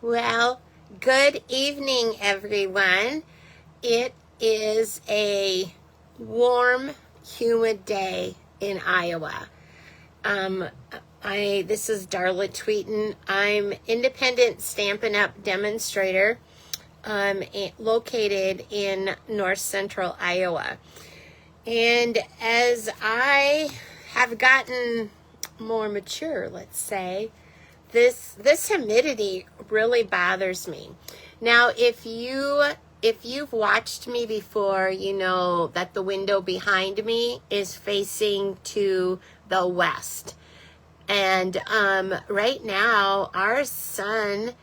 Well, good evening, everyone. It is a warm, humid day in Iowa. This is Darla Tweeten. I'm independent Stampin' Up! Demonstrator located in north central Iowa. And as I have gotten more mature, let's say, this humidity really bothers me. Now, if you've watched me before, you know that the window behind me is facing to the west. And right now our sunsets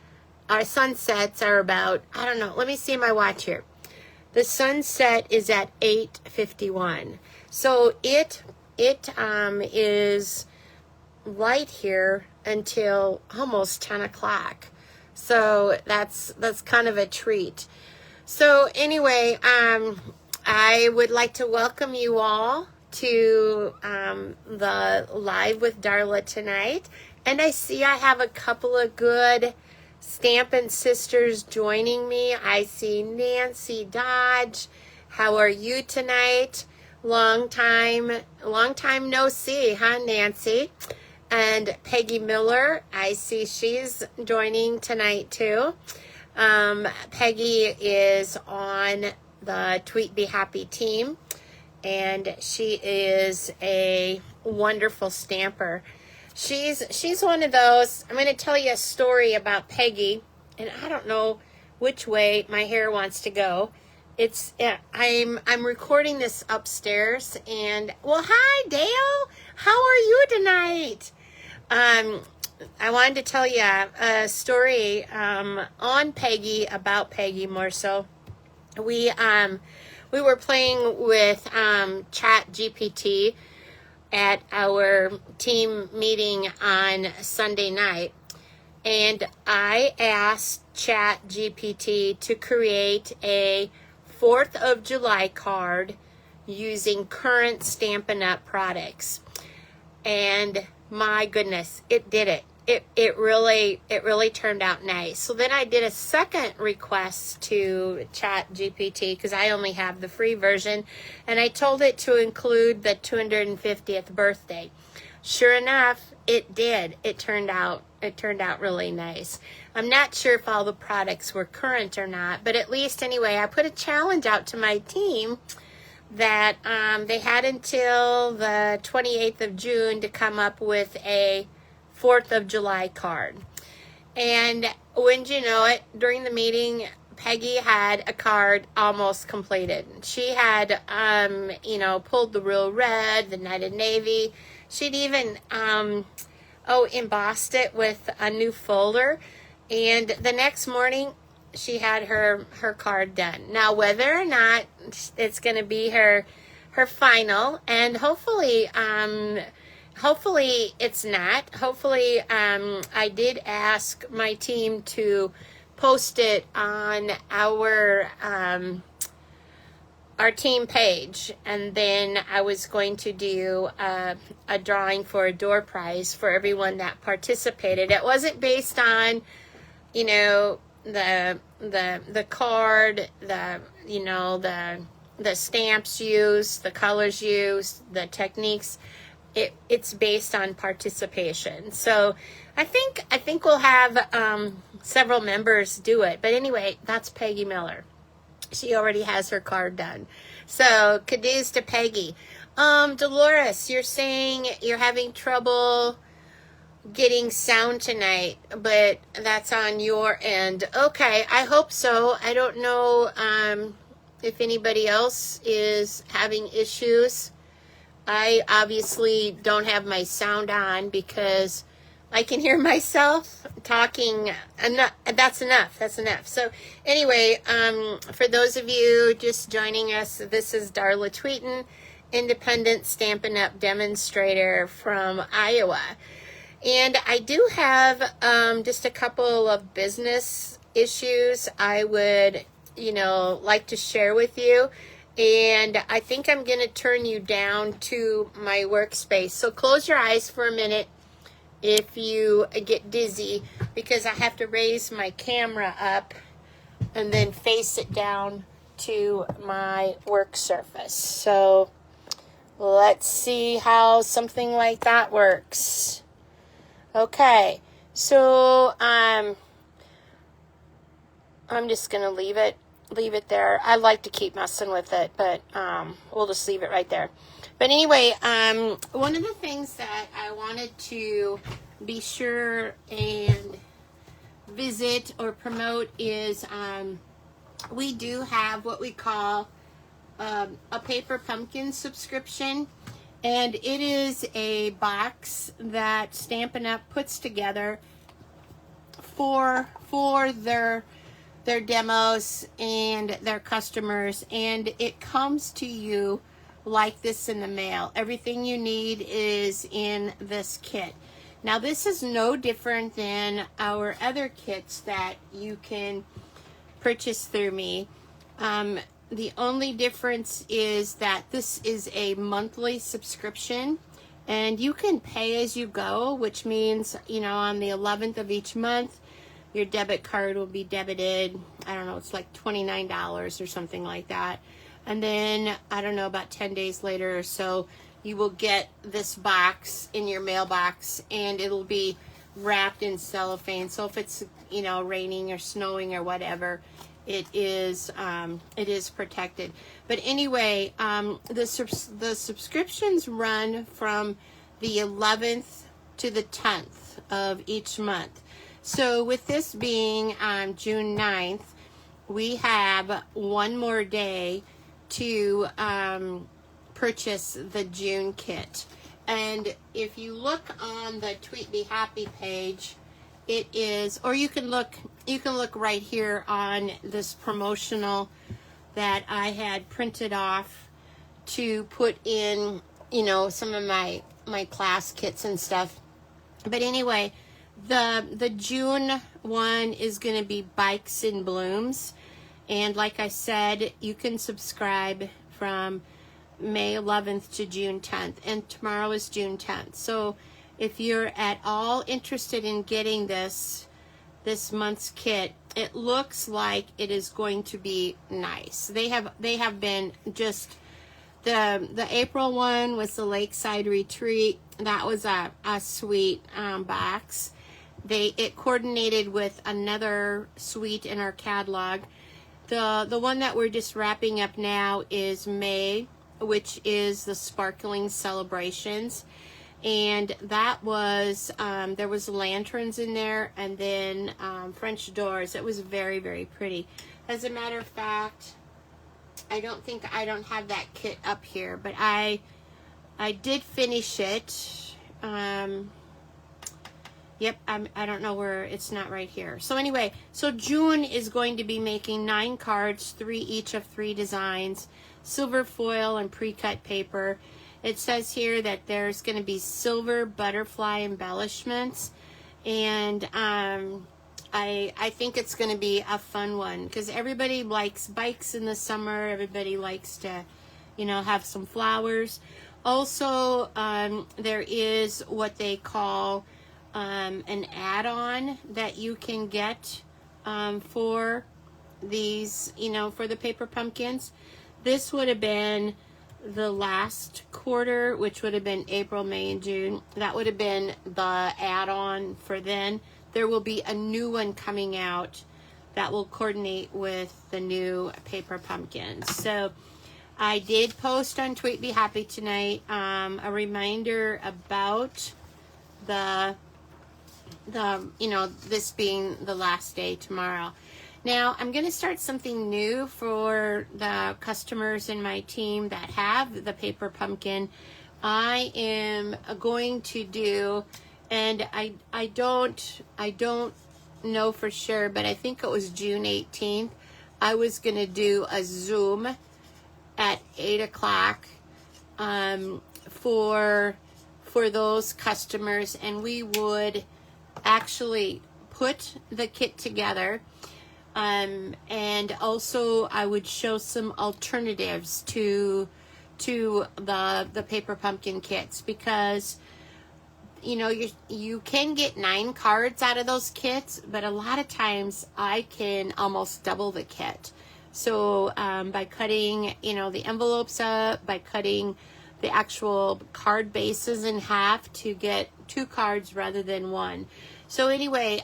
are about, I don't know, let me see my watch here. The sunset is at 8:51. So it is light here until almost 10 o'clock. So that's kind of a treat. So anyway, I would like to welcome you all to the Live with Darla tonight. And I see I have a couple of good Stampin' Sisters joining me. I see Nancy Dodge. How are you tonight? Long time no see, huh, Nancy? And Peggy Miller, I see she's joining tonight too. Peggy is on the Tweet Be Happy team, and she is a wonderful stamper. She's one of those. I'm going to tell you a story about Peggy, and I don't know which way my hair wants to go. I'm recording this upstairs, and well, hi Dale, how are you tonight? I wanted to tell you a story on Peggy, about Peggy more so. We were playing with Chat GPT at our team meeting on Sunday night, and I asked Chat GPT to create a 4th of July card using current Stampin' Up! Products. And my goodness, it did it. It really turned out nice. So then I did a second request to Chat GPT because I only have the free version, and I told it to include the 250th birthday. Sure enough, it did. It turned out really nice. I'm not sure if all the products were current or not, but at least anyway, I put a challenge out to my team that they had until the 28th of June to come up with a 4th of July card. And wouldn't you know it, during the meeting, Peggy had a card almost completed. She had, pulled the real red, the Night of Navy. She'd even, embossed it with a new folder. And the next morning, she had her card done. Now, whether or not it's going to be her final, and hopefully it's not. Hopefully, I did ask my team to post it on our team page, and then I was going to do a drawing for a door prize for everyone that participated. It wasn't based on, the card, the stamps used, the colors used, the techniques. It's based on participation. So I think we'll have several members do it. But anyway, that's Peggy Miller. She already has her card done. So kudos to Peggy. Dolores, you're saying you're having trouble getting sound tonight, but that's on your end. Okay, I hope so. I don't know if anybody else is having issues. I obviously don't have my sound on because I can hear myself talking. That's enough. So anyway, for those of you just joining us, this is Darla Tweeten, independent Stampin' Up! Demonstrator from Iowa. And I do have just a couple of business issues I would, like to share with you. And I think I'm going to turn you down to my workspace. So close your eyes for a minute if you get dizzy. because I have to raise my camera up and then face it down to my work surface. So let's see how something like that works. Okay, so I'm just gonna leave it there. I like to keep messing with it, but we'll just leave it right there. But anyway, one of the things that I wanted to be sure and visit or promote is we do have what we call a paper pumpkin subscription, and it is a box that Stampin' Up! Puts together for their demos and their customers, and it comes to you like this in the mail. Everything you need is in this kit. Now this is no different than our other kits that you can purchase through me. The only difference is that this is a monthly subscription, and you can pay as you go, which means, you know, on the 11th of each month, your debit card will be debited. I don't know, it's like $29 or something like that. And then, I don't know, about 10 days later or so, you will get this box in your mailbox, and it'll be wrapped in cellophane. So if it's, you know, raining or snowing or whatever, it is protected. But anyway, the subscriptions run from the 11th to the 10th of each month. So with this being on June 9th, we have one more day to purchase the June kit. And if you look on the Tweet Be Happy page, it is, or you can look right here on this promotional that I had printed off to put in, you know, some of my class kits and stuff. But anyway, the June one is going to be Bikes in Blooms, and like I said, you can subscribe from May 11th to June 10th, and tomorrow is June 10th. So if you're at all interested in getting this month's kit, it looks like it is going to be nice. They have been just, the April one was the Lakeside Retreat. That was a sweet box. It coordinated with another suite in our catalog. The one that we're just wrapping up now is May, which is the Sparkling Celebrations. And that was, there was lanterns in there, and then French doors. It was very, very pretty. As a matter of fact, I don't have that kit up here, but I did finish it. Yep, I don't know where, it's not right here. So anyway, so June is going to be making 9 cards, 3 each of 3 designs, silver foil and pre-cut paper. It says here that there's going to be silver butterfly embellishments, and I think it's going to be a fun one because everybody likes bikes in the summer. Everybody likes to, you know, have some flowers. Also, there is what they call an add-on that you can get for these, you know, for the paper pumpkins. This would have been the last quarter, which would have been April, May, and June. That would have been the add-on for then. There will be a new one coming out that will coordinate with the new paper pumpkins. So I did post on Tweet Be Happy tonight a reminder about the you know, this being the last day tomorrow. Now, I'm going to start something new for the customers in my team that have the paper pumpkin. I am going to do, and I don't know for sure, but I think it was June 18th. I was going to do a Zoom at 8 o'clock for those customers, and we would actually put the kit together. And also I would show some alternatives to the paper pumpkin kits, because you know, you can get 9 cards out of those kits, but a lot of times I can almost double the kit. So by cutting, you know, the envelopes up, by cutting the actual card bases in half to get 2 cards rather than 1. So anyway,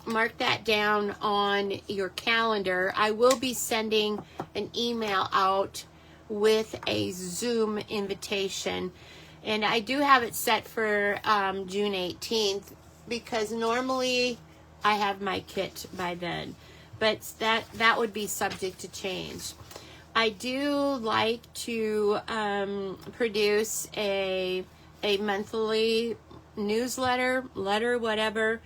mark that down on your calendar. I will be sending an email out with a Zoom invitation, and I do have it set for June 18th because normally I have my kit by then, but that would be subject to change. I do like to produce a monthly newsletter, whatever,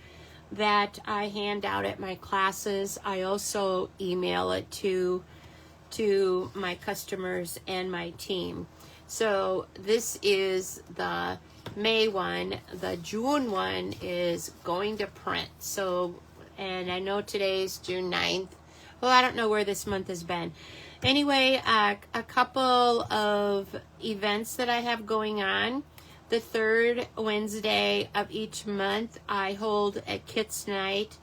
that I hand out at my classes. I also email it to my customers and my team. So this is the May one. The June one is going to print. So, and I know today's June 9th. Well, I don't know where this month has been. Anyway, a couple of events that I have going on. The 3rd Wednesday of each month, I hold a Kids Night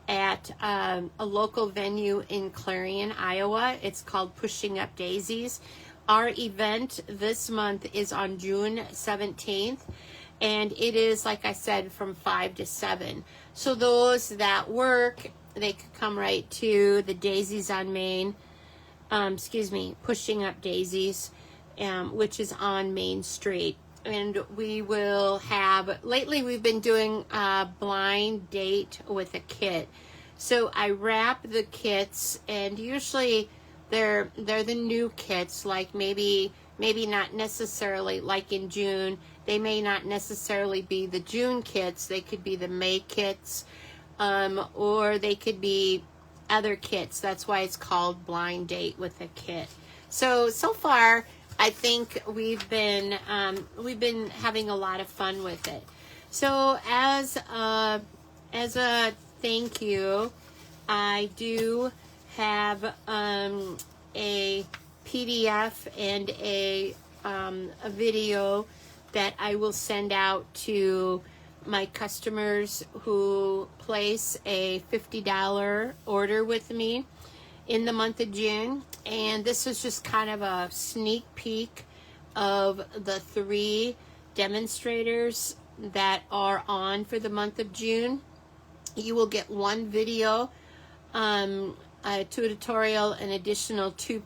at a local venue in Clarion, Iowa. It's called Pushing Up Daisies. Our event this month is on June 17th, and it is, like I said, from 5 to 7. So those that work, they could come right to the Daisies on Main, Pushing Up Daisies, which is on Main Street. And we will have, lately we've been doing a blind date with a kit. So I wrap the kits, and usually they're the new kits, like maybe not necessarily like in June. They may not necessarily be the June kits. They could be the May kits, or they could be other kits. That's why it's called blind date with a kit. So far, I think we've been having a lot of fun with it. So as a thank you, I do have a PDF and a video that I will send out to my customers who place a $50 order with me in the month of June. And this is just kind of a sneak peek of the 3 demonstrators that are on for the month of June. You will get 1 video, a tutorial, an additional 2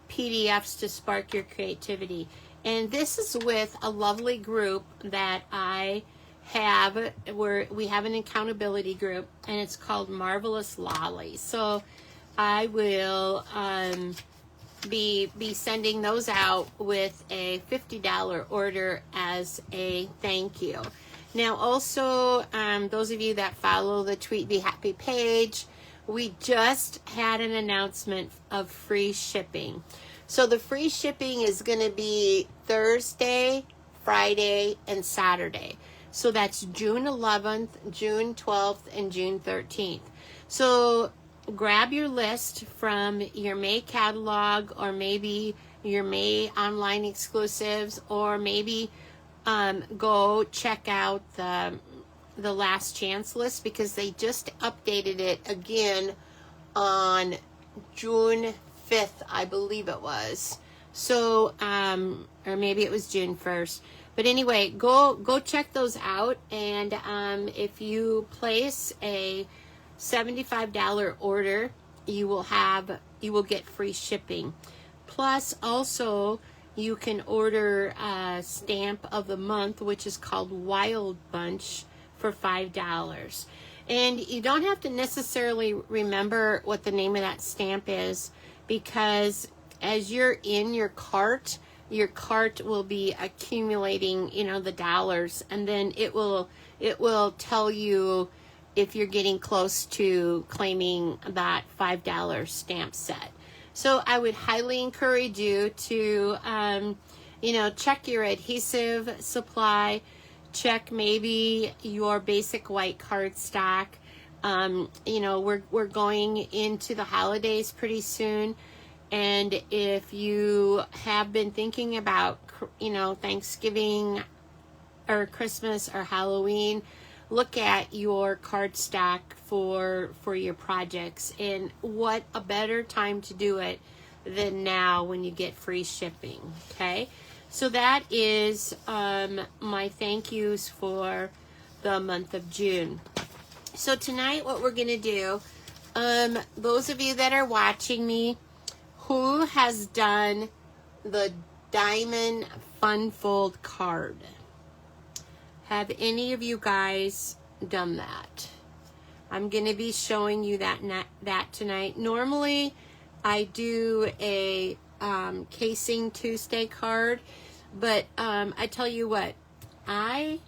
PDFs to spark your creativity. And this is with a lovely group that I have, where we have an accountability group, and it's called Marvelous Lolly. So I will be sending those out with a $50 order as a thank you. Now also, those of you that follow the Tweet Be Happy page, we just had an announcement of free shipping. So the free shipping is going to be Thursday, Friday, and Saturday. So that's June 11th, June 12th, and June 13th. So grab your list from your May catalog, or maybe your May online exclusives, or maybe go check out the last chance list, because they just updated it again on June 5th, I believe it was. So, or maybe it was June 1st. But anyway, go check those out. And if you place a $75 order, you will get free shipping. Plus, also, you can order a stamp of the month, which is called Wild Bunch, for $5. And you don't have to necessarily remember what the name of that stamp is, because as you're in your cart will be accumulating, the dollars, and then it will tell you if you're getting close to claiming that $5 stamp set. So I would highly encourage you to, check your adhesive supply, check maybe your basic white cardstock. We're going into the holidays pretty soon. And if you have been thinking about, Thanksgiving or Christmas or Halloween, look at your card stack for your projects, and what a better time to do it than now when you get free shipping. Okay, so that is my thank yous for the month of June. So tonight what we're gonna do, those of you that are watching me, who has done the diamond fun fold card? Have any of you guys done that? I'm going to be showing you that tonight. Normally, I do a Casing Tuesday card, but I tell you what, I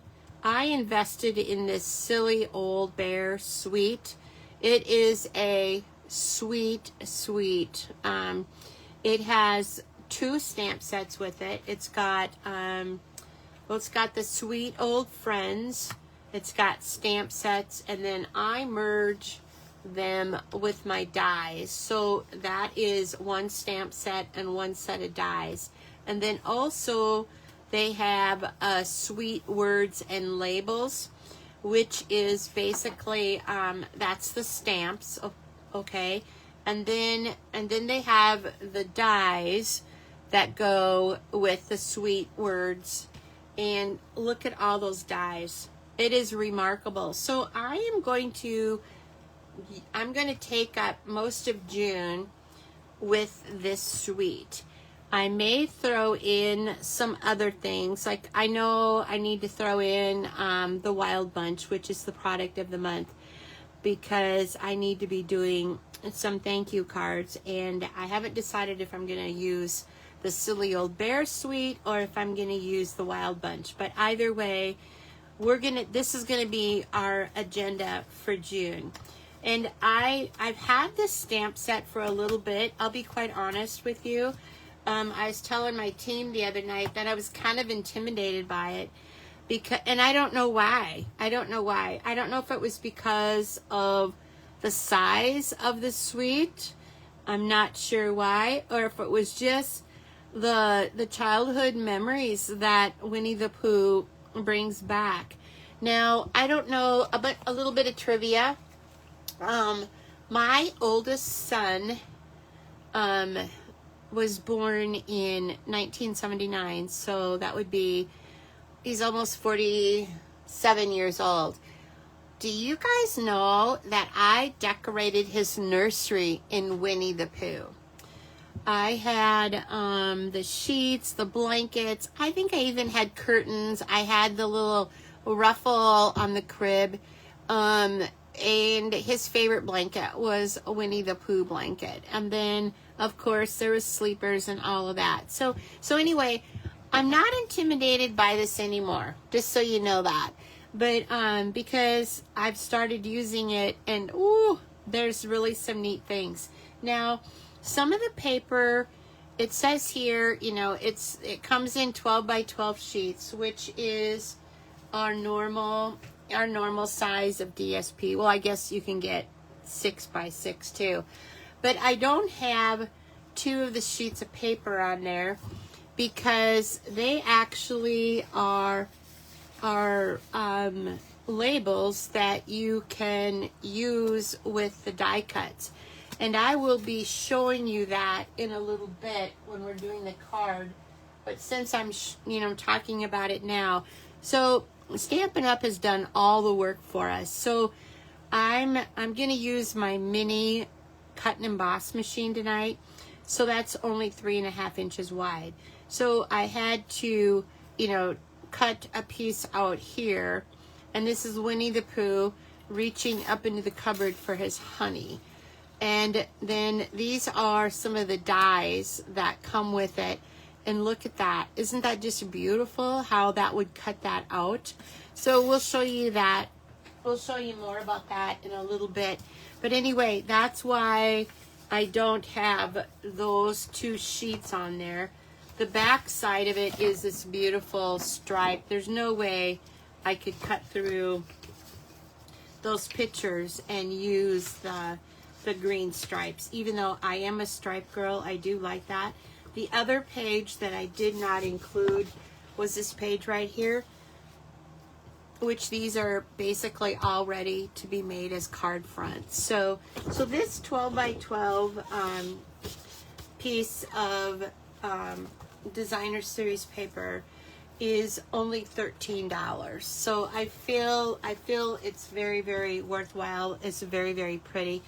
invested in this silly old bear suite. It is a sweet. It has 2 stamp sets with it. It's got it's got the Sweet Old Friends. It's got stamp sets, and then I merge them with my dies. So that is 1 stamp set and 1 set of dies. And then also they have Sweet Words and Labels, which is basically that's the stamps, okay? And then they have the dies that go with the Sweet Words. And look at all those dies. It is remarkable. So I'm going to take up most of June with this suite. I may throw in some other things. Like I know I need to throw in the Wild Bunch, which is the product of the month, because I need to be doing some thank you cards, and I haven't decided if I'm going to use the Silly Old Bear suite or if I'm going to use the Wild Bunch. But either way, this is going to be our agenda for June. And I've had this stamp set for a little bit. I'll be quite honest with you. I was telling my team the other night that I was kind of intimidated by it, and I don't know why. I don't know if it was because of the size of the suite. I'm not sure why, or if it was just the childhood memories that Winnie the Pooh brings back. Now, I don't know, but a little bit of trivia. My oldest son was born in 1979, so that would be, he's almost 47 years old. Do you guys know that I decorated his nursery in Winnie the Pooh? I had the sheets, the blankets. I think I even had curtains. I had the little ruffle on the crib. And his favorite blanket was a Winnie the Pooh blanket. And then, of course, there was sleepers and all of that. So anyway, I'm not intimidated by this anymore, just so you know that. But because I've started using it, and ooh, there's really some neat things. Now, some of the paper, it says here, you know, it comes in 12 by 12 sheets, which is our normal size of DSP. Well, I guess you can get 6 by 6 too. But I don't have 2 of the sheets of paper on there because they actually are labels that you can use with the die cuts. And I will be showing you that in a little bit when we're doing the card. But since I'm, talking about it now. So Stampin' Up! Has done all the work for us. So I'm going to use my mini cut and emboss machine tonight. So that's only 3.5 inches wide. So I had to, cut a piece out here. And this is Winnie the Pooh reaching up into the cupboard for his honey. And then these are some of the dies that come with it. And look at that. Isn't that just beautiful how that would cut that out? So we'll show you that. We'll show you more about that in a little bit. But anyway, that's why I don't have those 2 sheets on there. The back side of it is this beautiful stripe. There's no way I could cut through those pictures and use the green stripes. Even though I am a stripe girl, I do like that. The other page that I did not include was this page right here. which these are basically all ready to be made as card fronts. So this 12 by 12 piece of designer series paper is only $13. So I feel it's very, very worthwhile. It's very, very pretty.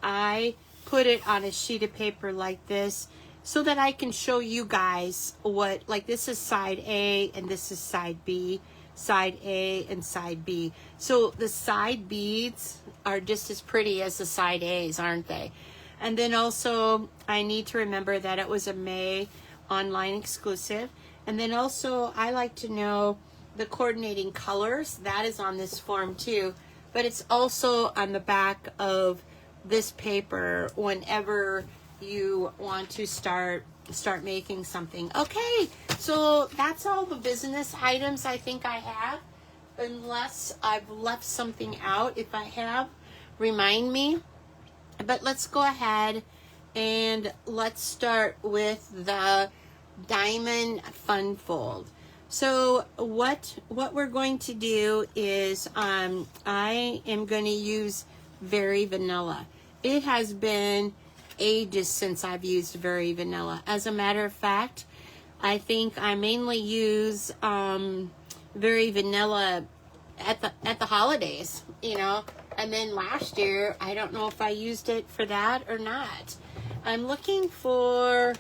I put it on a sheet of paper like this so that I can show you guys what, like, this is side A and this is side B, side A and side B. So the side beads are just as pretty as the side A's, aren't they? And then also I need to remember that it was a May online exclusive. And then also I like to know the coordinating colors. That is on this form too, but it's also on the back of this paper whenever you want to start making something. Okay, so that's all the business items I think I have, unless I've left something out. If I have, remind me. But let's go ahead and let's start with the diamond fun fold. So what we're going to do is I am going to use Very Vanilla. It has been ages since I've used Very Vanilla. As a matter of fact, I think I mainly use Very Vanilla at the holidays, you know. And then last year, I don't know if I used it for that or not. I'm looking for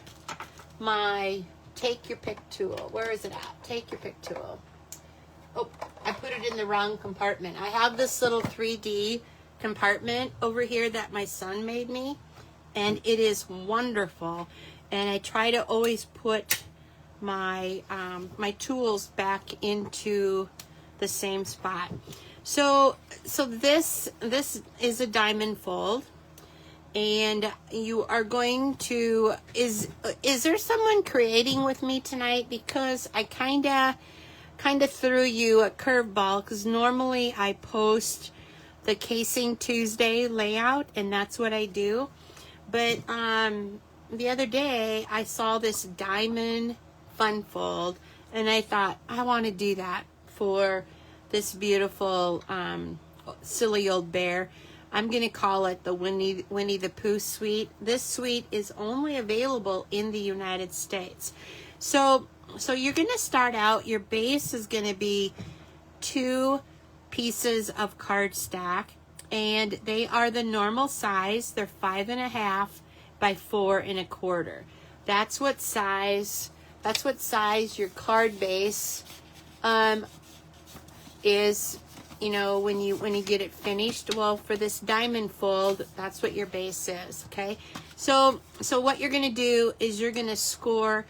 my Take Your Pick tool. Where is it at? Take Your Pick tool. Oh, I put it in the wrong compartment. I have this little 3D compartment over here that my son made me, and it is wonderful. And I try to always put my my tools back into the same spot. So this is a diamond fold, and you are going to, is there someone creating with me tonight? Because I kind of threw you a curveball, because normally I post the Casing Tuesday layout, and that's what I do. But the other day I saw this diamond fun fold, and I thought, I want to do that for this beautiful silly old bear. I'm going to call it the Winnie the Pooh suite. This suite is only available in the United States. So you're going to start out, your base is going to be 2 pieces of cardstock, and they are the normal size. They're 5.5 by 4.25. That's what size your card base is, you know, when you get it finished. Well, for this diamond fold, that's what your base is. Okay, so what you're going to do is you're going to score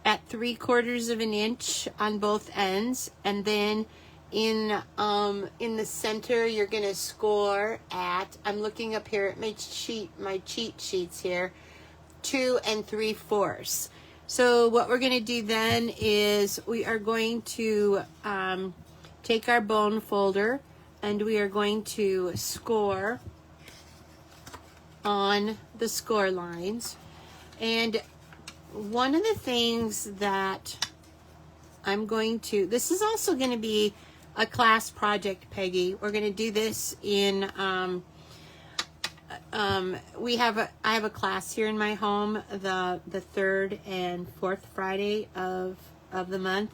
at 3/4 of an inch on both ends, and then in the center you're going to score at, I'm looking up here at my cheat sheets here, 2 3/4. So what we're going to do then is we are going to take our bone folder, and we are going to score on the score lines. And one of the things that I'm going to, this is also going to be a class project, Peggy. We're going to do this in I have a class here in my home the 3rd and 4th Friday of the month.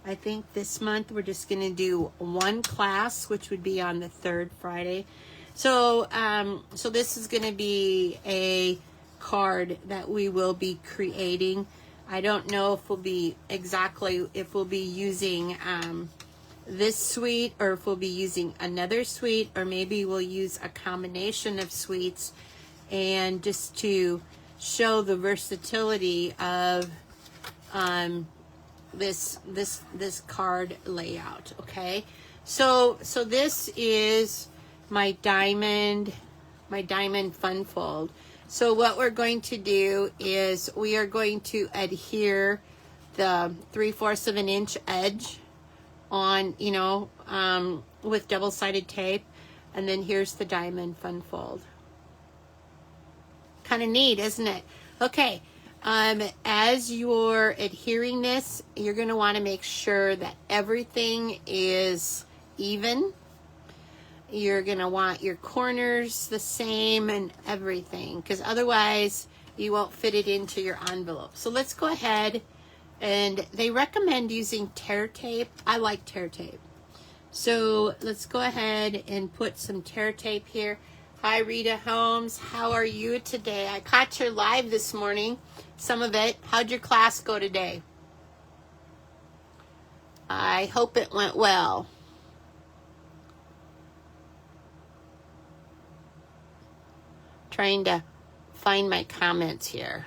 I think this month we're just going to do one class, which would be on the 3rd Friday. So this is going to be a card that we will be creating. I don't know if we'll be using this suite, or if we'll be using another suite, or maybe we'll use a combination of suites, and just to show the versatility of this card layout. Okay, so this is my diamond fun fold. So what we're going to do is we are going to adhere the 3/4 of an inch edge on, you know, with double-sided tape, and then here's the diamond fun fold. Kind of neat, isn't it? Okay. As you're adhering this, you're going to want to make sure that everything is even. You're going to want your corners the same and everything, because otherwise you won't fit it into your envelope. So let's go ahead, and they recommend using tear tape. I like tear tape. So let's go ahead and put some tear tape here. Hi, Rita Holmes. How are you today? I caught your live this morning, some of it. How'd your class go today? I hope it went well. Trying to find my comments here.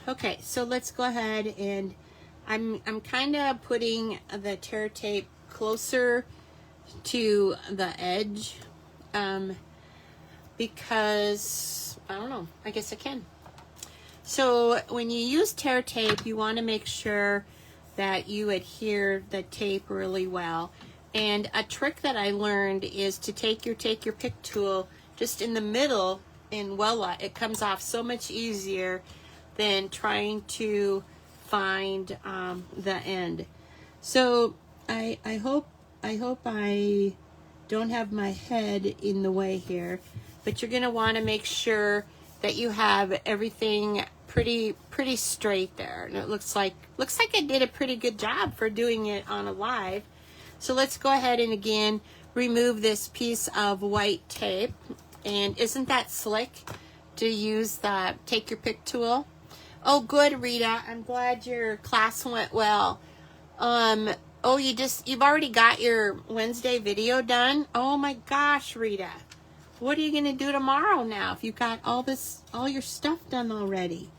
Okay, so let's go ahead, and I'm kind of putting the tear tape closer to the edge because I don't know, I guess I can. So when you use tear tape, you want to make sure that you adhere the tape really well. And a trick that I learned is to take your pick tool just in the middle, and voila, it comes off so much easier than trying to find the end. So I hope I don't have my head in the way here, but you're going to want to make sure that you have everything pretty straight there. And it looks like I did a pretty good job for doing it on a live. So let's go ahead and again remove this piece of white tape. And isn't that slick to use the take your pick tool? Oh, good, Rita. I'm glad your class went well. Oh, you've already got your Wednesday video done? Oh my gosh, Rita. What are you going to do tomorrow now if you got all your stuff done already?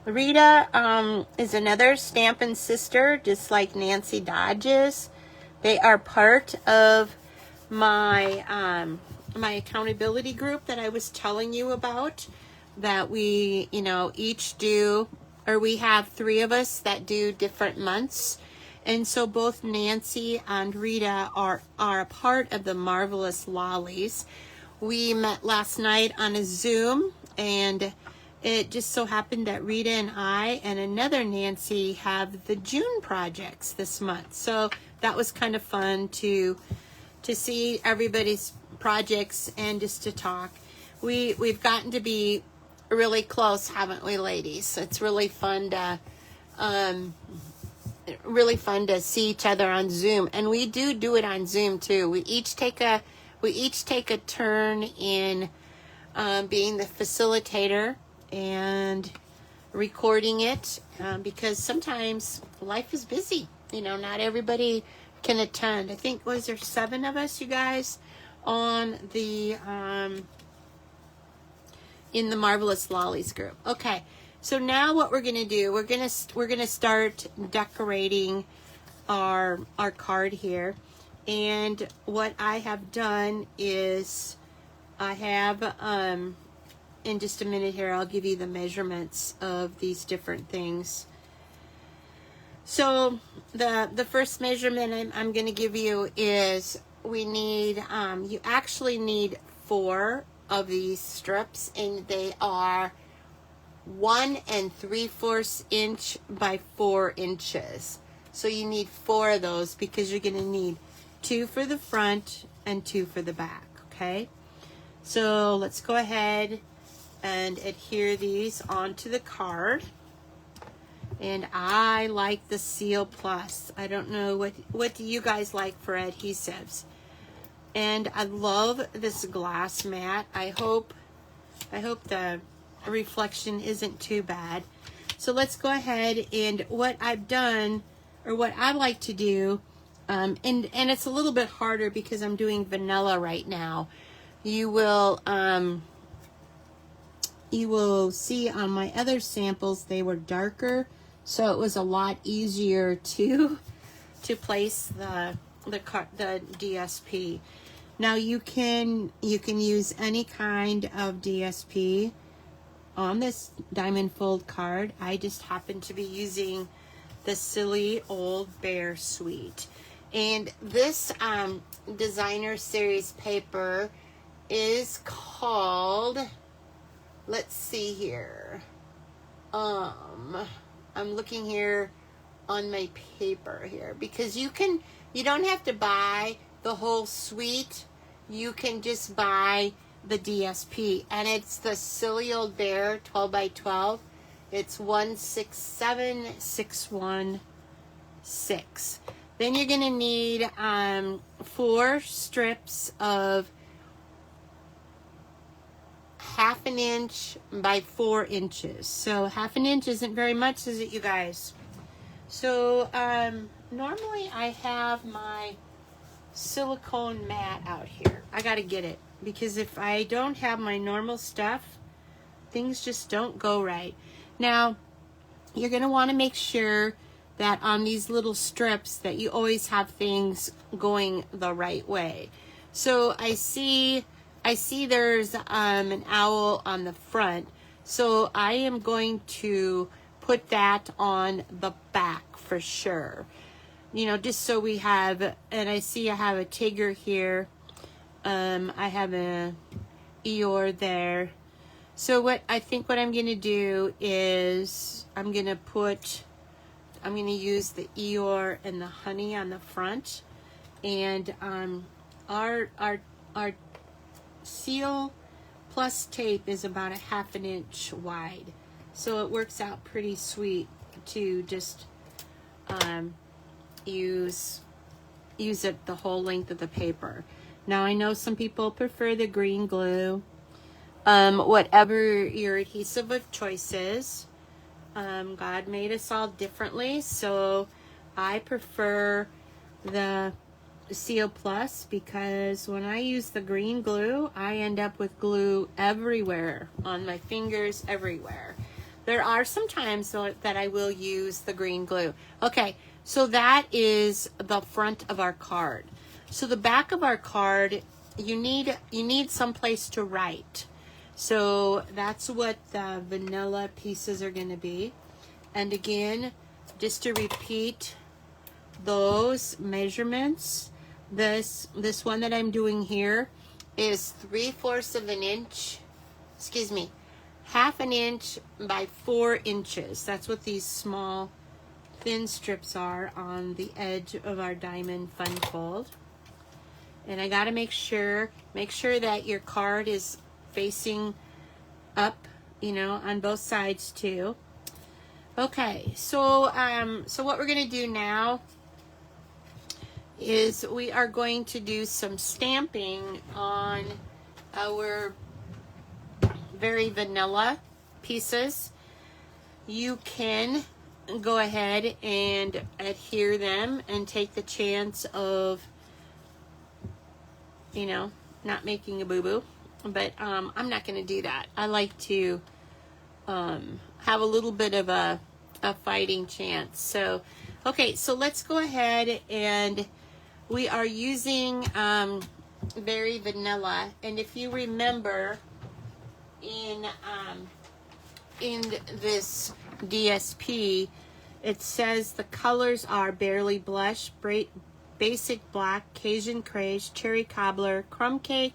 Rita is another Stampin' sister, just like Nancy Dodge's. They are part of my my accountability group that I was telling you about, that we, each do, or we have 3 of us that do different months. And so both Nancy and Rita are a part of the Marvelous Lollies. We met last night on a Zoom, and it just so happened that Rita and I and another Nancy have the June projects this month. So that was kind of fun to see everybody's projects and just to talk. We've gotten to be really close, haven't we, ladies? It's really fun to see each other on Zoom, and we do it on Zoom too. We each take a turn in being the facilitator and recording it, because sometimes life is busy. Not everybody can attend. I think, was there 7 of us, you guys, on the in the Marvelous Lollies group. Okay, so now what we're gonna do, we're gonna start decorating our card here. And what I have done is I have in just a minute here, I'll give you the measurements of these different things. So the first measurement I'm going to give you is we need, you actually need 4 of these strips, and they are 1 3/4 inch by 4 inches. So you need 4 of those because you're going to need 2 for the front and 2 for the back, okay? So let's go ahead and adhere these onto the card. And I like the Seal Plus. I don't know, what do you guys like for adhesives? And I love this glass mat. I hope the reflection isn't too bad. So let's go ahead, and what I've done, or what I like to do, and it's a little bit harder because I'm doing vanilla right now. You will see on my other samples they were darker, so it was a lot easier to place the DSP. Now you can use any kind of DSP on this diamond fold card. I just happen to be using the Silly Old Bear Suite. And this designer series paper is called let's see here. I'm looking here on my paper here, because you don't have to buy the whole suite. You can just buy the DSP, and it's the Silly Old Bear 12 by 12. It's 167616. Then you're gonna need 4 strips of 1/2 inch by 4 inches. So 1/2 inch isn't very much, is it, you guys? So normally I have my silicone mat out here. I gotta get it, because if I don't have my normal stuff, things just don't go right. Now, you're gonna want to make sure that on these little strips that you always have things going the right way. So I see there's an owl on the front, so I am going to put that on the back for sure. You know, just so we have, and I see I have a tiger here. I have a Eeyore there. So what I'm gonna do is I'm gonna use the Eeyore and the honey on the front, and our seal plus tape is about 1/2 inch wide, so it works out pretty sweet to just use it the whole length of the paper. Now I know some people prefer the green glue, whatever your adhesive of choice is. God made us all differently, so I prefer the Seal Plus, because when I use the green glue, I end up with glue everywhere, on my fingers, everywhere. There are some times that I will use the green glue. Okay, so that is the front of our card. So the back of our card, you need some place to write. So that's what the vanilla pieces are going to be. And again, just to repeat those measurements, this one that I'm doing here is 3/4 of an inch, excuse me, 1/2 inch by 4 inches. That's what these small thin strips are on the edge of our diamond fun fold. And I got to make sure that your card is facing up, you know, on both sides too. Okay, so what we're going to do now is we are going to do some stamping on our very vanilla pieces. You can go ahead and adhere them and take the chance of, you know, not making a boo-boo. But I'm not going to do that. I like to have a little bit of a fighting chance. So, okay, so let's go ahead, and we are using Very Vanilla. And if you remember, in this DSP, it says the colors are Barely Blush, Basic Black, Cajun Craze, Cherry Cobbler, Crumb Cake,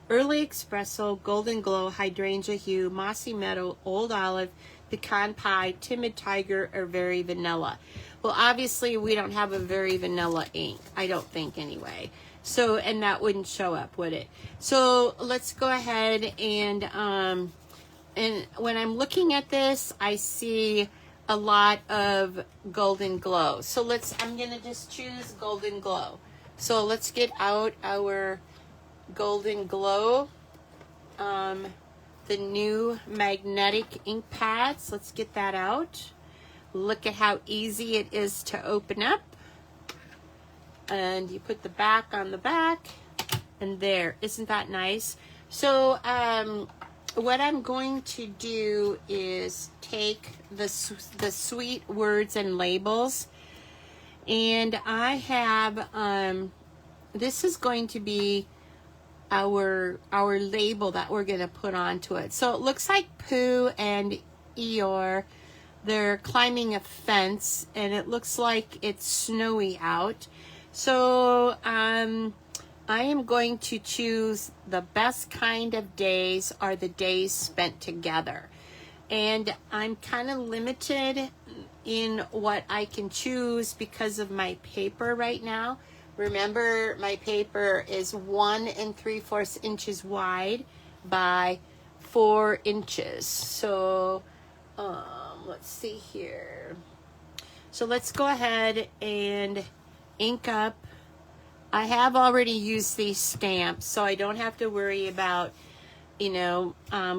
Early Espresso, Golden Glow, Hydrangea Hue, Mossy Meadow, Old Olive, Pecan Pie, Timid Tiger, or Very Vanilla. Well, obviously we don't have a Very Vanilla ink. I don't think anyway. So, and that wouldn't show up, would it? So let's go ahead and when I'm looking at this, I see a lot of Golden Glow. So I'm gonna just choose Golden Glow. So let's get out our Golden Glow, the new magnetic ink pads. Let's get that out. Look at how easy it is to open up. And you put the back on the back, and there. Isn't that nice? So what I'm going to do is take the sweet words and labels, and I have this is going to be our label that we're going to put onto it. So it looks like Pooh and Eeyore, they're climbing a fence, and it looks like it's snowy out. So I am going to choose the best kind of days are the days spent together. And I'm kind of limited in what I can choose because of my paper right now. Remember, my paper is 1 3/4 inches wide by 4 inches. So let's see here. So let's go ahead and ink up. I have already used these stamps, so I don't have to worry about, you know,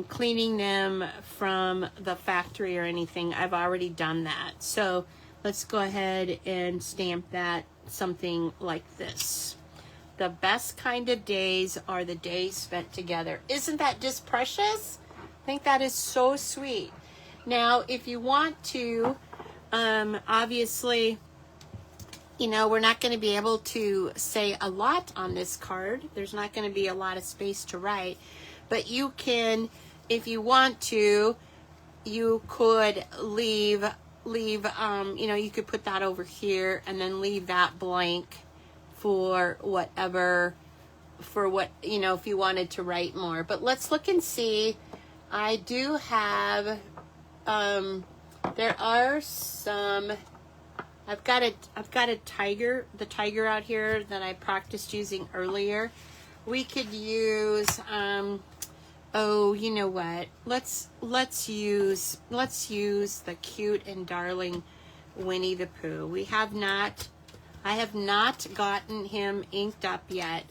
cleaning them from the factory or anything. I've already done that. So let's go ahead and stamp that something like this. The best kind of days are the days spent together. Isn't that just precious? I think that is so sweet. Now, if you want to, obviously, you know, we're not going to be able to say a lot on this card. There's not going to be a lot of space to write. But you can, if you want to, you could leave, you know, you could put that over here and then leave that blank for whatever, for what, you know, if you wanted to write more. But let's look and see. I do have, there are some, I've got a tiger, the tiger out here that I practiced using earlier. We could use, oh, you know what? Let's use the cute and darling Winnie the Pooh. I have not gotten him inked up yet,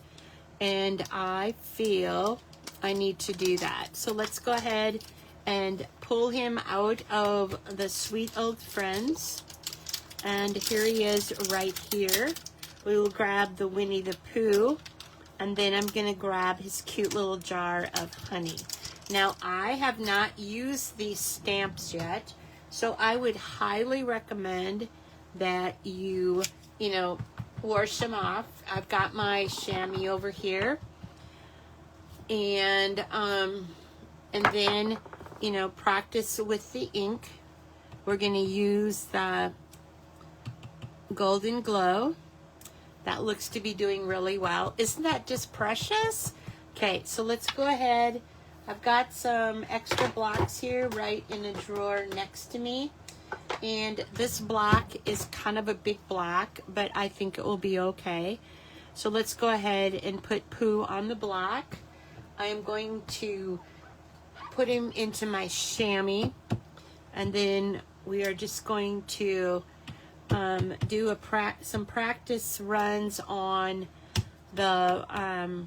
and I feel I need to do that. So let's go ahead and pull him out of the Sweet Old Friends. And here he is right here. We will grab the Winnie the Pooh, and then I'm going to grab his cute little jar of honey. Now, I have not used these stamps yet, so I would highly recommend that you know, wash them off. I've got my chamois over here, and then, you know, practice with the ink. We're going to use the Golden Glow. That looks to be doing really well. Isn't that just precious? Okay, so let's go ahead. I've got some extra blocks here right in a drawer next to me. And this block is kind of a big block, but I think it will be okay. So let's go ahead and put Pooh on the block. I am going to put him into my chamois, and then we are just going to do some practice runs on the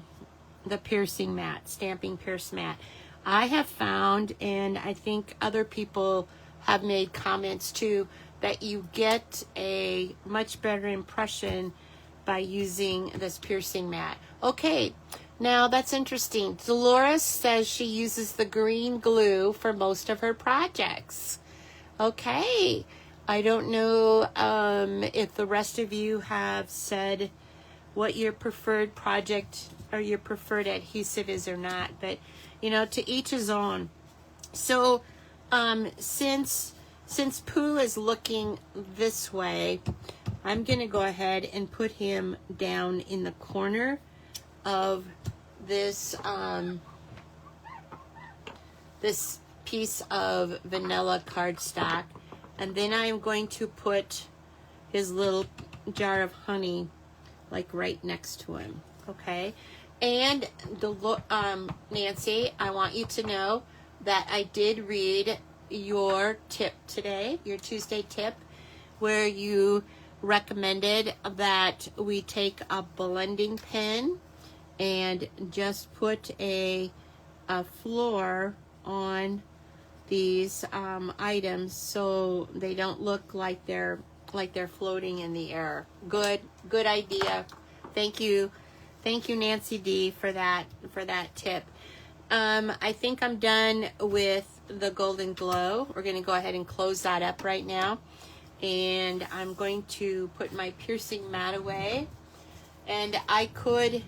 piercing mat, stamping pierce mat. I have found, and I think other people have made comments too, that you get a much better impression by using this piercing mat. Okay, now that's interesting. Dolores says she uses the green glue for most of her projects. Okay, I don't know if the rest of you have said what your preferred project or your preferred adhesive is or not, but you know, to each his own. So since Pooh is looking this way, I'm gonna go ahead and put him down in the corner of this this piece of vanilla cardstock, and then I am going to put his little jar of honey like right next to him. Okay, and Nancy, I want you to know that I did read your tip today, your Tuesday tip, where you recommended that we take a blending pen and just put a floor on these items so they don't look like they're floating in the air. Good idea. Thank you, Nancy D, for that tip. I think I'm done with the Golden Glow. We're going to go ahead and close that up right now, and I'm going to put my piercing mat away. And I could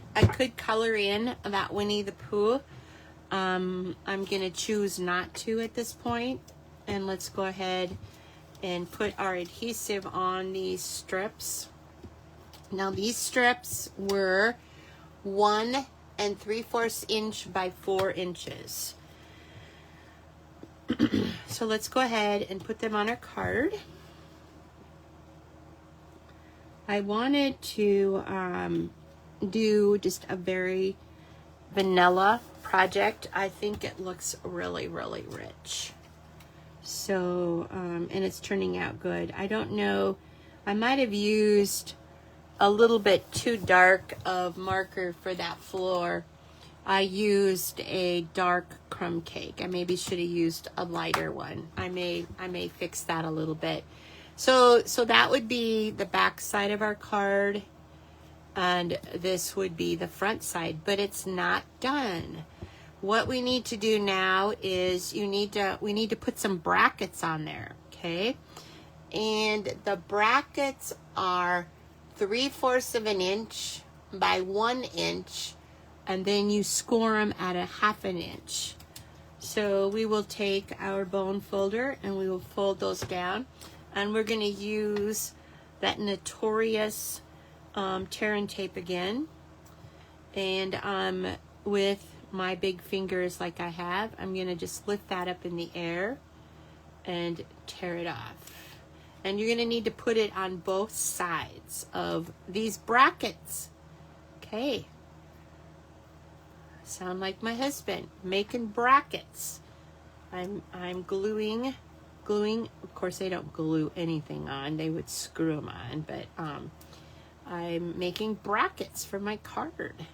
color in that Winnie the Pooh. I'm going to choose not to at this point. And let's go ahead and put our adhesive on these strips. Now these strips were 1 3/4 inch by 4 inches. So let's go ahead and put them on our card. I wanted to do just a very vanilla project. I think it looks really, really rich. So, and it's turning out good. I don't know, I might have used a little bit too dark of marker for that floor. I used a dark crumb cake. I maybe should have used a lighter one. I may fix that a little bit. So that would be the back side of our card, and this would be the front side, but it's not done. What we need to do now is we need to put some brackets on there, okay? And the brackets are 3/4 of an inch by 1 inch, and then you score them at 1/2 inch. So we will take our bone folder and we will fold those down, and we're going to use that notorious tear and tape again, and with my big fingers like I have, I'm going to just lift that up in the air and tear it off. And you're going to need to put it on both sides of these brackets. Okay. Sound like my husband, making brackets. I'm gluing. Of course, they don't glue anything on. They would screw them on, but I'm making brackets for my card.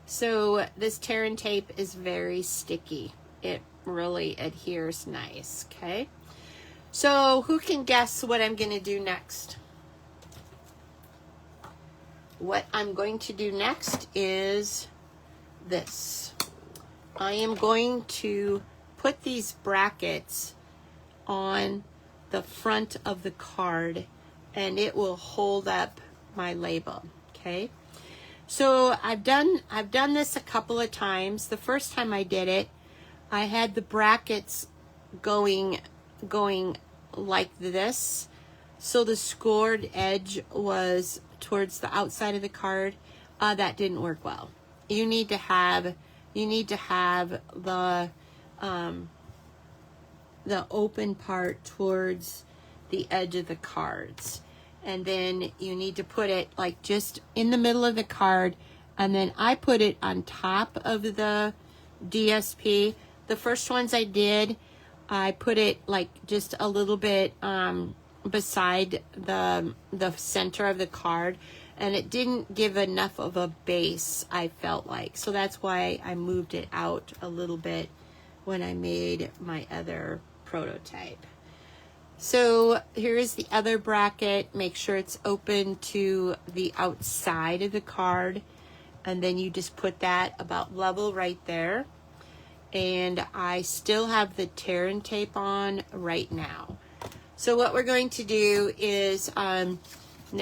So this tear and tape is very sticky. It really adheres nice, okay? So who can guess what I'm going to do next? What I'm going to do next is this. I am going to put these brackets on the front of the card, and it will hold up my label, okay? So I've done this a couple of times. The first time I did it, I had the brackets going like this, so the scored edge was towards the outside of the card. That didn't work well. You need to have the open part towards the edge of the cards, and then you need to put it like just in the middle of the card, and then I put it on top of the DSP. The first ones I did, I put it like just a little bit beside the center of the card, and it didn't give enough of a base, I felt like. So that's why I moved it out a little bit when I made my other prototype. So here is the other bracket. Make sure it's open to the outside of the card, and then you just put that about level right there. And I still have the tear and tape on right now. So what we're going to do is,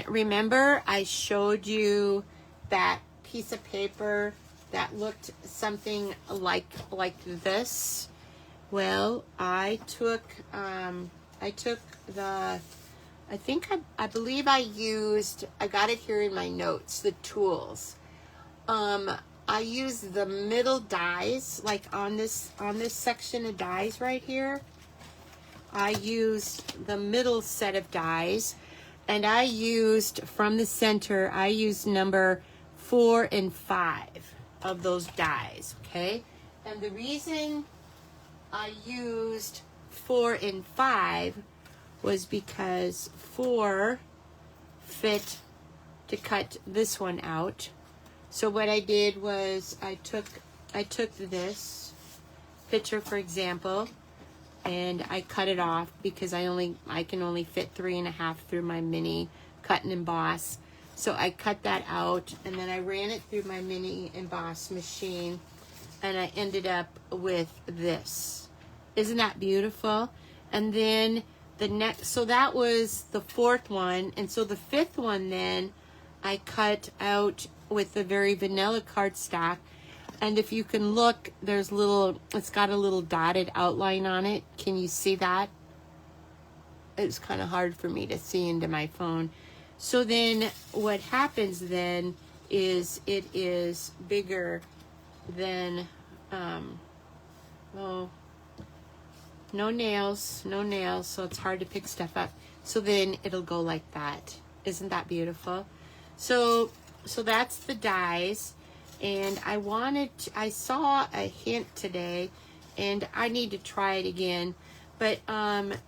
remember I showed you that piece of paper that looked something like this? Well, I believe I used, I got it here in my notes, the tools. I used the middle dies, like on this section of dies right here. I used the middle set of dies, and I used from the center, I used number 4 and 5 of those dies, okay? And the reason I used 4 and 5 was because 4 fit to cut this one out. So what I did was I took this picture, for example, and I cut it off because I can only fit 3.5 through my mini cut and emboss. So I cut that out, and then I ran it through my mini emboss machine, and I ended up with this. Isn't that beautiful? And then the next, so that was the 4th one, and so the 5th one then I cut out with the very vanilla cardstock. And if you can look, there's it's got a little dotted outline on it. Can you see that? It's kind of hard for me to see into my phone. So then what happens then is it is bigger than, well, no nails, no nails, so it's hard to pick stuff up. So then it'll go like that. Isn't that beautiful? So that's the dies. And I saw a hint today, and I need to try it again. But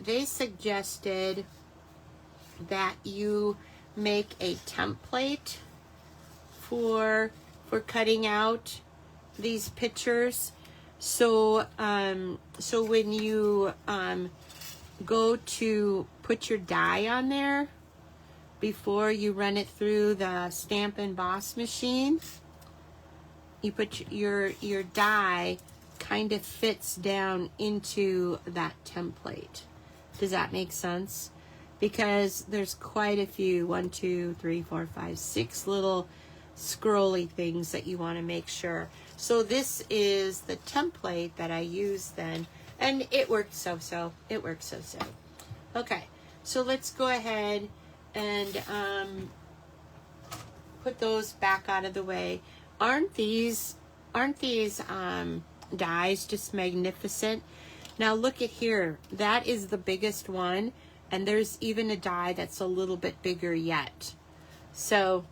they suggested that you make a template for cutting out these pictures. So so when you go to put your die on there, before you run it through the stamp and emboss machine, you put your die kind of fits down into that template. Does that make sense? Because there's quite a few, 1, 2, 3, 4, 5, 6 little scrolly things that you want to make sure. So this is the template that I use then, and it works so. It works so. Okay, so let's go ahead and put those back out of the way. Aren't these dies just magnificent? Now look at here. That is the biggest one, and there's even a die that's a little bit bigger yet. So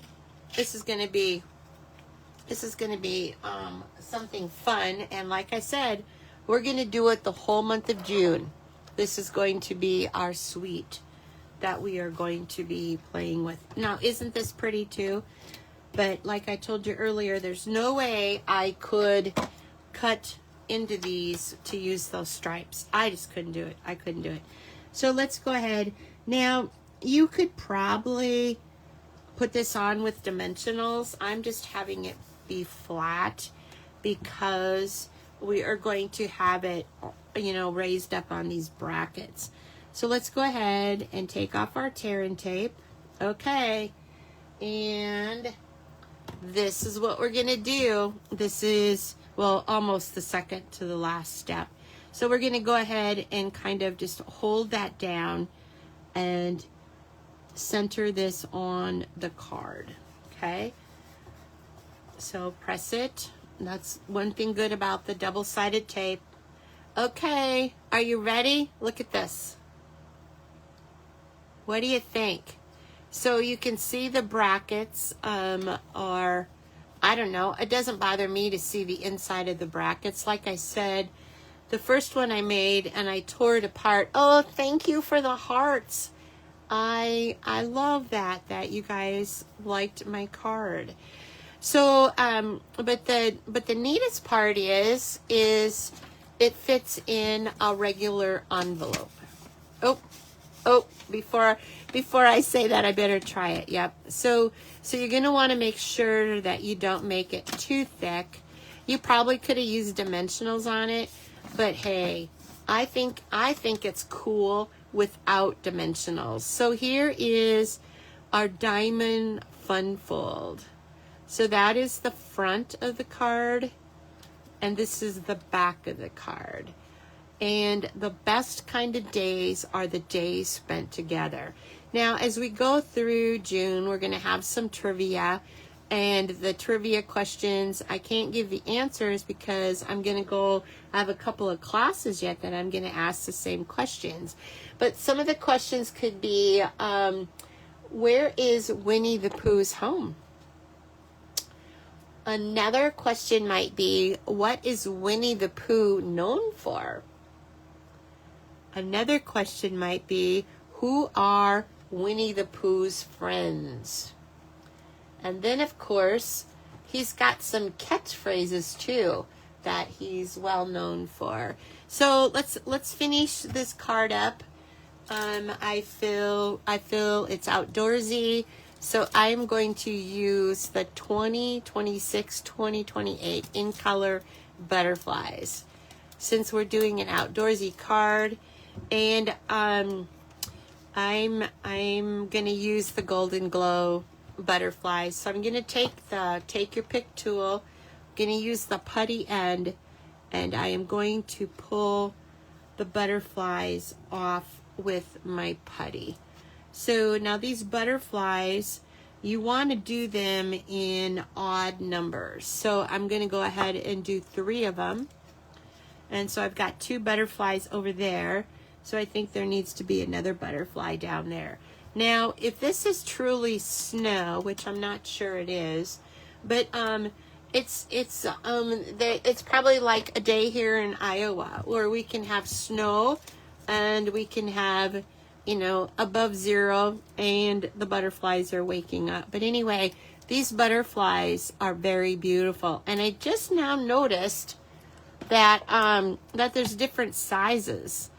this is going to be something fun. And like I said, we're going to do it the whole month of June. This is going to be our suite that we are going to be playing with. Now, isn't this pretty too? But like I told you earlier, there's no way I could cut into these to use those stripes. I just couldn't do it. I couldn't do it. So let's go ahead. Now, you could probably put this on with dimensionals. I'm just having it be flat because we are going to have it, you know, raised up on these brackets. So let's go ahead and take off our tear and tape. Okay. And this is what we're going to do. This is, well, almost the second to the last step. So we're going to go ahead and kind of just hold that down and center this on the card. Okay. So press it. That's one thing good about the double-sided tape. Okay. Are you ready? Look at this. What do you think? So you can see the brackets are, I don't know, it doesn't bother me to see the inside of the brackets. Like I said, the first one I made and I tore it apart. Oh, thank you for the hearts. I love that you guys liked my card. So, but the neatest part is it fits in a regular envelope. Oh, before I say that, I better try it. Yep. So you're going to want to make sure that you don't make it too thick. You probably could have used dimensionals on it, but hey, I think it's cool without dimensionals. So here is our diamond fun fold. So that is the front of the card, and this is the back of the card. And the best kind of days are the days spent together. Now, as we go through June, we're going to have some trivia. And the trivia questions, I can't give the answers because I'm going to go, I have a couple of classes yet that I'm going to ask the same questions. But some of the questions could be, where is Winnie the Pooh's home? Another question might be, what is Winnie the Pooh known for? Another question might be, who are Winnie the Pooh's friends? And then, of course, he's got some catchphrases too that he's well known for. So let's finish this card up. I feel it's outdoorsy, so I'm going to use the 2026 2028 in color butterflies since we're doing an outdoorsy card. And I'm gonna use the Golden Glow butterflies. So I'm gonna take your pick tool, gonna use the putty end, and I am going to pull the butterflies off with my putty. So now these butterflies, you want to do them in odd numbers. So I'm going to go ahead and do 3 of them. And so I've got 2 butterflies over there. So I think there needs to be another butterfly down there. Now, if this is truly snow, which I'm not sure it is, but it's probably like a day here in Iowa where we can have snow and we can have, you know, above 0 and the butterflies are waking up. But anyway, these butterflies are very beautiful. And I just now noticed that that there's different sizes.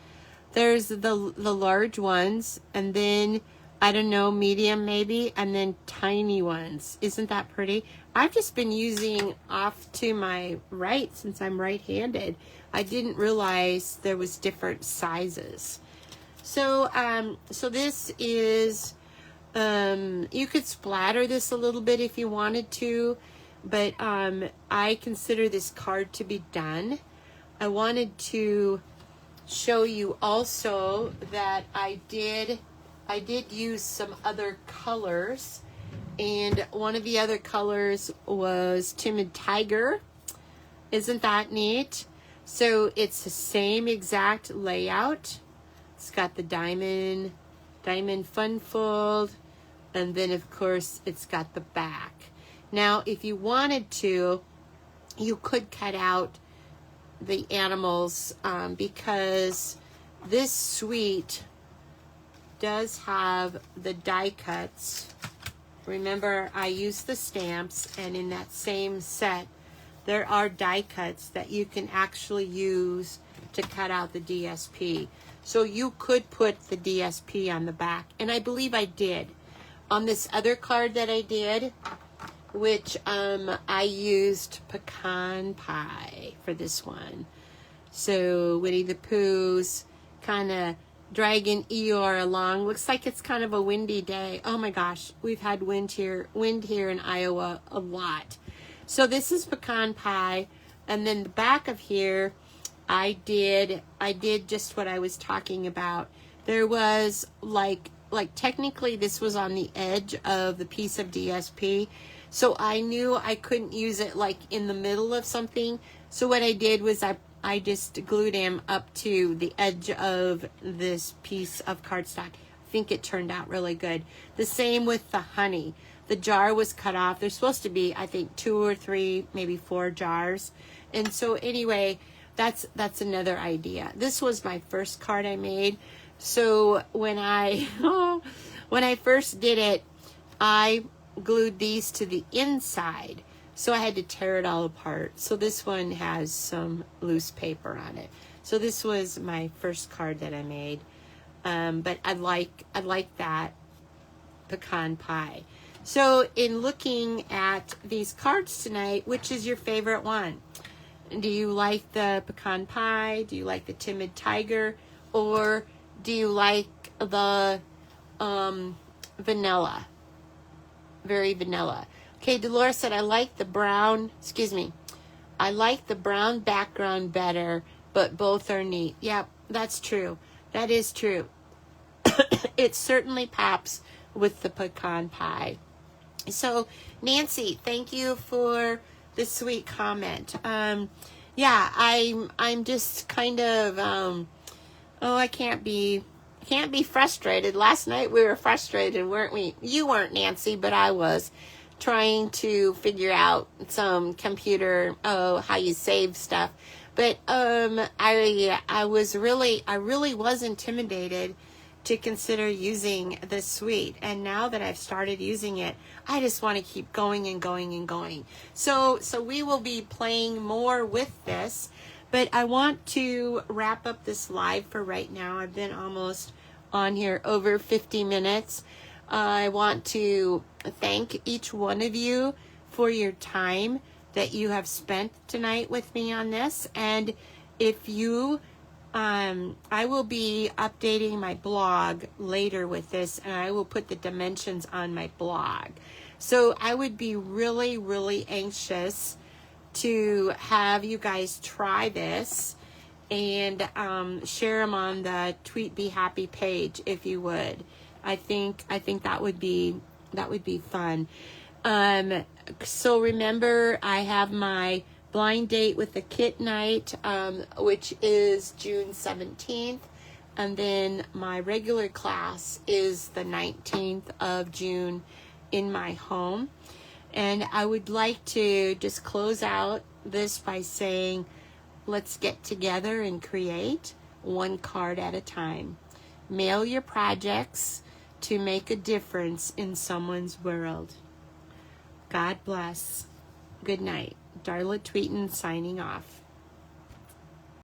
There's the large ones, and then, I don't know, medium maybe, and then tiny ones. Isn't that pretty? I've just been using off to my right since I'm right-handed. I didn't realize there was different sizes. So, so this is, you could splatter this a little bit if you wanted to, but I consider this card to be done. I wanted to show you also that I did use some other colors, and one of the other colors was Timid Tiger. Isn't that neat? So it's the same exact layout. It's got the diamond fun fold, and then of course it's got the back. Now if you wanted to, you could cut out the animals, because this suite does have the die cuts. Remember, I used the stamps, and in that same set there are die cuts that you can actually use to cut out the DSP. So you could put the DSP on the back, and I believe I did on this other card that I did, which I used pecan pie for this one. So Winnie the Pooh's kind of dragging Eeyore along. Looks like it's kind of a windy day. Oh my gosh, we've had wind here in Iowa a lot. So this is pecan pie, and then the back of here, I did just what I was talking about. There was like technically this was on the edge of the piece of DSP. So I knew I couldn't use it like in the middle of something. So what I did was I just glued him up to the edge of this piece of cardstock. I think it turned out really good. The same with the honey. The jar was cut off. There's supposed to be, I think, 2 or 3, maybe 4 jars. And so anyway, that's another idea. This was my first card I made. So when I first did it, I glued these to the inside, so I had to tear it all apart. So this one has some loose paper on it. So this was my first card that I made, but I like that pecan pie. So in looking at these cards tonight, which is your favorite one? Do you like the pecan pie? Do you like the Timid Tiger? Or do you like the vanilla? Very vanilla. Okay, Dolores said, I like the brown, I like the brown background better, but both are neat. Yep, that's true. That is true. It certainly pops with the pecan pie. So, Nancy, thank you for the sweet comment. Yeah, I'm just kind of, I can't be frustrated. Last night we were frustrated, weren't we? You weren't, Nancy, but I was trying to figure out some computer, how you save stuff. But I really was intimidated to consider using this suite, and now that I've started using it, I just want to keep going and going and going. So we will be playing more with this, but I want to wrap up this live for right now. I've been almost on here over 50 minutes. I want to thank each one of you for your time that you have spent tonight with me on this. And if you, I will be updating my blog later with this, and I will put the dimensions on my blog. So I would be really, really anxious to have you guys try this and share them on the Tweet Be Happy page if you would. I think that would be That would be fun. So remember, I have my blind date with the kit night, which is June 17th. And then my regular class is the 19th of June in my home. And I would like to just close out this by saying, let's get together and create one card at a time. Mail your projects to make a difference in someone's world. God bless. Good night. Darla Tweeten signing off.